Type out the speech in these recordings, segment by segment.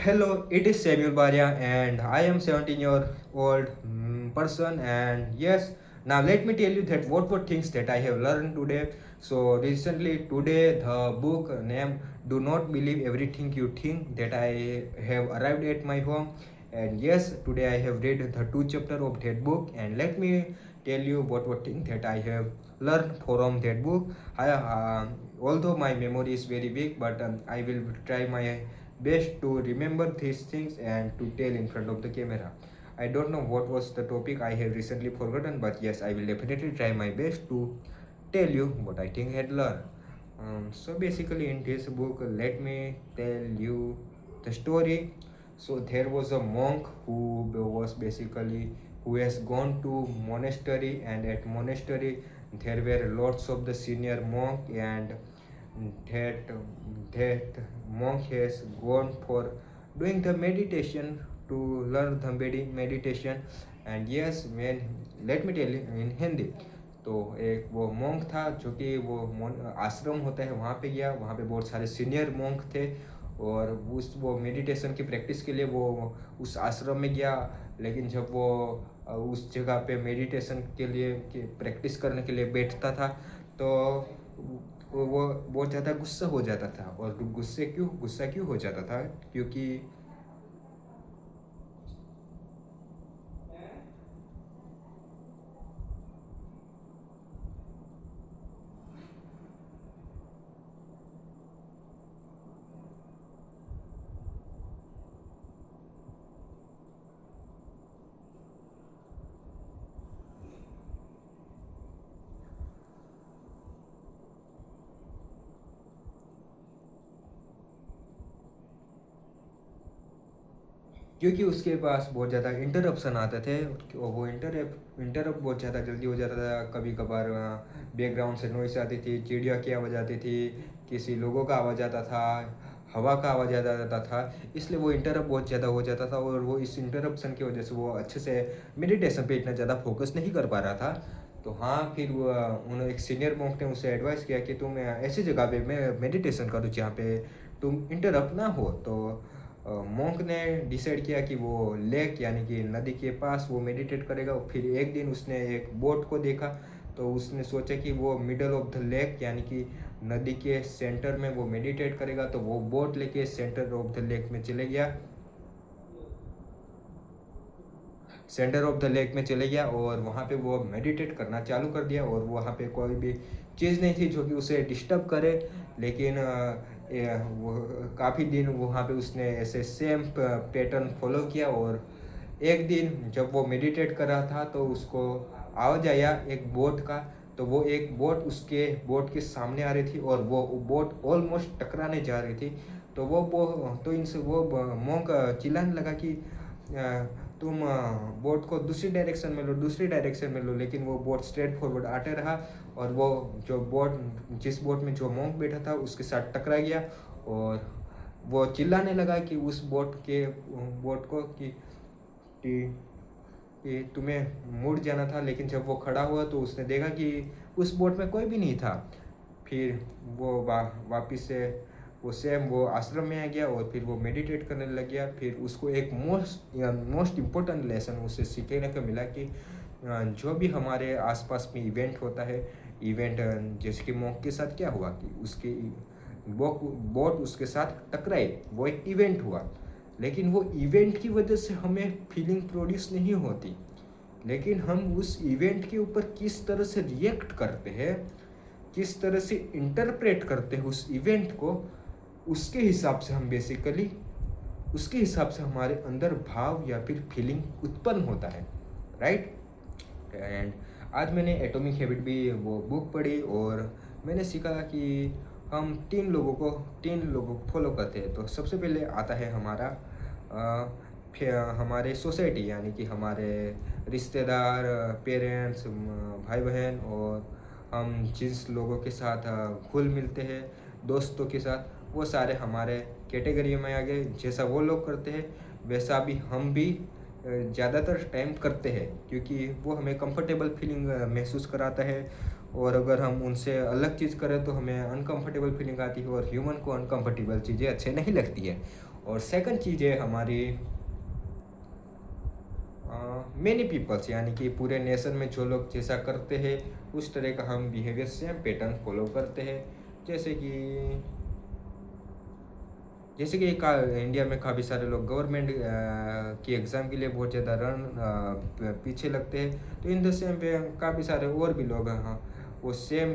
Hello, it is Samuel Baria, and I am 17-year old person. And yes, now let me tell you that what were things that I have learned today. So recently today, the book named "Do Not Believe Everything You Think" that I have arrived at my home. And yes, today I have read the two chapter of that book, and let me tell you what were things that I have learned from that book. Although my memory is very weak, but I will try my best to remember these things and to tell in front of the camera. I don't know what was the topic, I have recently forgotten, but yes, I will definitely try my best to tell you what I think I had learned. So basically, in this book, let me tell you the story. So there was a monk who has gone to monastery, and at monastery there were lots of the senior monk, and that that monk has gone for doing the meditation to learn the meditation. And yes, when let me tell you in Hindi, तो एक वो monk था जो कि वो आश्रम होता है वहाँ पे गया, वहाँ पे बहुत सारे सीनियर मोंक थे, और वो मेडिटेशन की प्रैक्टिस के लिए वो उस आश्रम में गया। लेकिन जब वो उस जगह पे मेडिटेशन के लिए प्रैक्टिस करने के लिए बैठता था, तो वो बहुत ज़्यादा गुस्सा हो जाता था। और गुस्सा क्यों हो जाता था, क्योंकि उसके पास बहुत ज़्यादा इंटरप्शन आते थे, और वो इंटरप्ट बहुत ज़्यादा जल्दी हो जाता था। कभी कभार बैकग्राउंड से नॉइस आती थी, चिड़िया की आवाज़ आती थी, किसी लोगों का आवाज़ आता था, हवा का आवाज़ आता था। इसलिए वो इंटरप्ट बहुत ज़्यादा हो जाता था, और वो इस इंटरप्शन की वजह से वो अच्छे से मेडिटेशन पे इतना ज़्यादा फोकस नहीं कर पा रहा था। तो हाँ, फिर वो उन्होंने एक सीनियर मॉन्क ने उसे एडवाइस किया कि तुम ऐसी जगह पे मैं मेडिटेशन करो जहाँ पे तुम इंटरप्ट ना हो। तो मॉन्क ने डिसाइड किया कि वो लेक यानी कि नदी के पास वो मेडिटेट करेगा। फिर एक दिन उसने एक बोट को देखा, तो उसने सोचा कि वो मिडल ऑफ द लेक यानी कि नदी के सेंटर में वो मेडिटेट करेगा। तो वो बोट लेके सेंटर ऑफ द लेक में चले गया, और वहाँ पे वो मेडिटेट करना चालू कर दिया। और वहाँ पे कोई भी चीज़ नहीं थी जो कि उसे डिस्टर्ब करे। लेकिन वो काफ़ी दिन वहाँ पे उसने ऐसे सेम पैटर्न फॉलो किया, और एक दिन जब वो मेडिटेट कर रहा था तो उसको आवाज़ आया एक बोट का। तो वो एक बोट उसके बोट के सामने आ रही थी, और वो बोट ऑलमोस्ट टकराने जा रही थी। तो वो मोंक चिल्लाने लगा कि तुम बोट को दूसरी डायरेक्शन में लो। लेकिन वो बोट स्ट्रेट फॉरवर्ड आते रहा, और वो जिस बोट में जो मोंक बैठा था उसके साथ टकरा गया। और वो चिल्लाने लगा कि उस बोट को कि तुम्हें मुड़ जाना था। लेकिन जब वो खड़ा हुआ तो उसने देखा कि उस बोट में कोई भी नहीं था। फिर वो वापिस से वो आश्रम में आ गया, और फिर वो मेडिटेट करने लग गया। फिर उसको एक मोस्ट इम्पोर्टेंट लेसन उसे सीखने को मिला कि जो भी हमारे आसपास में इवेंट होता है, जैसे कि मॉन्क के साथ क्या हुआ कि वो बोट उसके साथ टकराई, वो एक इवेंट हुआ। लेकिन वो इवेंट की वजह से हमें फीलिंग प्रोड्यूस नहीं होती, लेकिन हम उस इवेंट के ऊपर किस तरह से रिएक्ट करते हैं, किस तरह से इंटरप्रेट करते हैं उस इवेंट को, उसके हिसाब से हमारे अंदर भाव या फिर फीलिंग उत्पन्न होता है, राइट। एंड आज मैंने एटॉमिक हैबिट भी वो बुक पढ़ी, और मैंने सीखा कि हम तीन लोगों को फॉलो करते हैं। तो सबसे पहले आता है हमारे सोसाइटी यानी कि हमारे रिश्तेदार, पेरेंट्स, भाई बहन, और हम जिस लोगों के साथ घुल मिलते हैं, दोस्तों के साथ, वो सारे हमारे कैटेगरी में आ गए। जैसा वो लोग करते हैं वैसा भी हम भी ज़्यादातर टाइम करते हैं, क्योंकि वो हमें कंफर्टेबल फीलिंग महसूस कराता है। और अगर हम उनसे अलग चीज़ करें तो हमें अनकंफर्टेबल फीलिंग आती है, और ह्यूमन को अनकंफर्टेबल चीज़ें अच्छे नहीं लगती है। और सेकंड चीज़ है हमारी मैनी पीपल्स, यानी कि पूरे नेशन में जो लोग जैसा करते हैं उस तरह का हम बिहेवियर सेम पैटर्न फॉलो करते हैं। जैसे कि इंडिया में काफ़ी सारे लोग गवर्नमेंट की एग्ज़ाम के लिए बहुत ज़्यादा पीछे लगते हैं, तो इन द सेम पे काफ़ी सारे और भी लोग हाँ वो सेम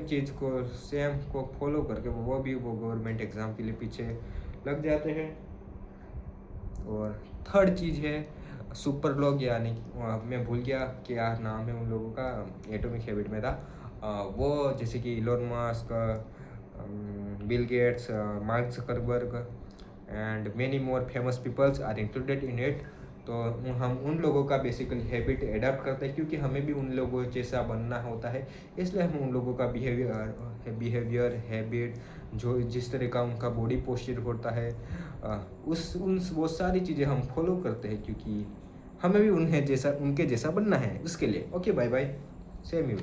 को फॉलो करके वो गवर्नमेंट एग्ज़ाम के लिए पीछे लग जाते हैं। और थर्ड चीज़ है सुपर लोग, यानी मैं भूल गया क्या नाम है उन लोगों का, एटॉमिक हैबिट में था। वो जैसे कि Elon Musk, Bill Gates, Mark Zuckerberg and many more famous peoples are included in it. तो हम उन लोगों का बेसिकली हैबिट एडाप्ट करते हैं, क्योंकि हमें भी उन लोगों जैसा बनना होता है, इसलिए हम उन लोगों का बिहेवियर हैबिट जो जिस तरह का उनका बॉडी पोस्चर होता है वो सारी चीज़ें हम फॉलो करते हैं, क्योंकि हमें भी उनके जैसा बनना है उसके लिए। Okay, bye bye, same you.